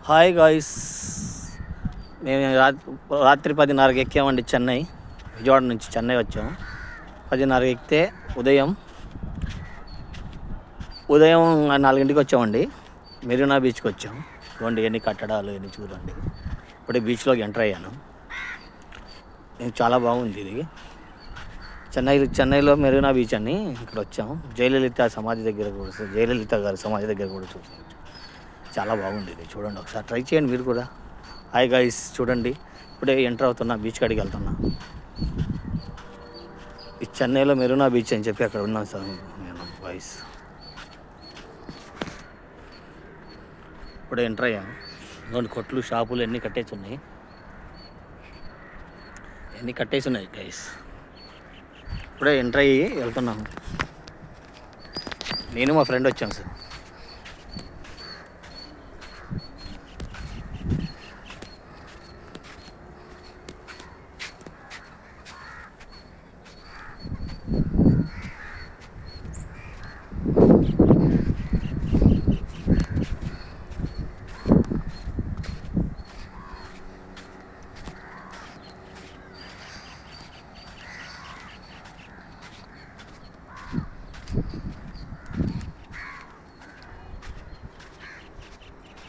Hi guys, మేము రాత్రి 10:30కి ఎక్కామండి చెన్నై. విజయవాడ నుంచి చెన్నై వచ్చాము. 10:30కి ఎక్కితే ఉదయం 4ంటికి వచ్చామండి. మెరీనా బీచ్కి వచ్చాము. చూడండి ఎన్ని కట్టడాలు ఎన్ని చూడండి. ఇప్పుడే బీచ్లోకి ఎంటర్ అయ్యాను. చాలా బాగుంది ఇది. చెన్నైలో మెరీనా బీచ్ అని ఇక్కడ వచ్చాము. జయలలిత గారి సమాధి దగ్గర కూడా చూసాము. చాలా బాగుంది ఇది. చూడండి ఒకసారి ట్రై చేయండి మీరు కూడా. హాయ్ గాయ్స్, చూడండి ఇప్పుడే ఎంటర్ అవుతున్నా, బీచ్ కాడికి వెళ్తున్నా. ఈ చెన్నైలో మెరీనా బీచ్ అని చెప్పి అక్కడ ఉన్నాను సార్ నేను గాయ్స్. ఇప్పుడే ఎంటర్ అయ్యాము. రెండు కొట్లు షాపులు అన్నీ కట్టేసి ఉన్నాయి. గైస్. ఇప్పుడే ఎంటర్ అయ్యి వెళ్తున్నాము. నేను మా ఫ్రెండ్ వచ్చాను సార్.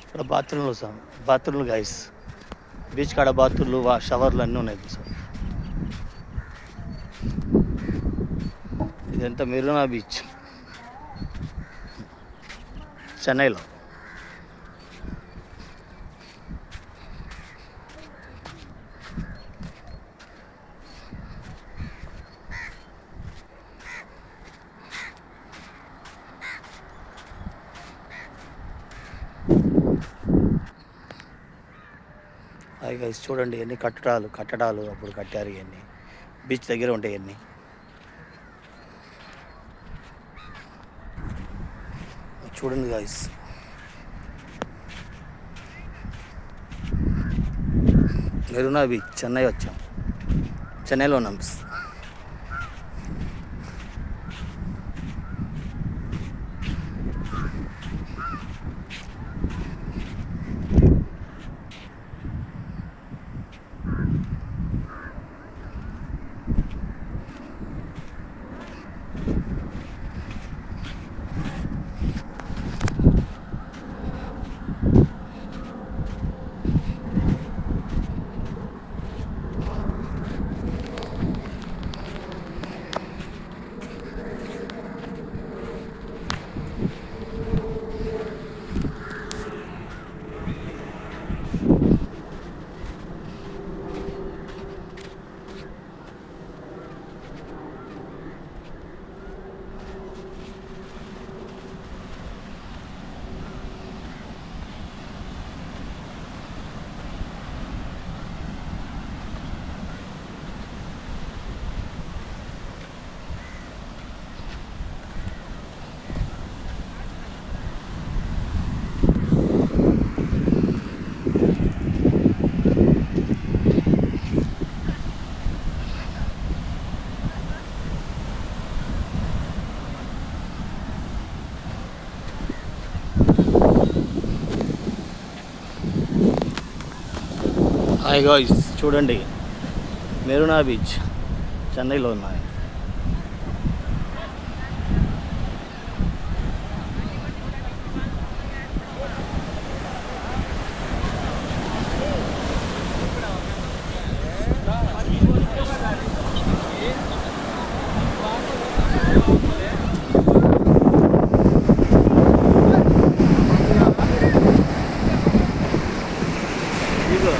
ఇక్కడ బాత్రూమ్లు గైస్. బీచ్ కాడ బాత్రూమ్లు షవర్లు అన్నీ ఉన్నాయి సార్. ఇదంతా మెరీనా బీచ్ చెన్నైలో. హాయ్ గైస్, చూడండి ఎన్ని కట్టడాలు అప్పుడు కట్టారు. ఇవన్నీ బీచ్ దగ్గర ఉంటాయి. ఇవన్నీ చూడండి గైస్. మెరీనా బీచ్ చెన్నైలో ఉన్నాం. హాయ్ గాయ్స్, చూడండి మెరీనా బీచ్ చెన్నైలో ఉన్నాయి. ఇదిగో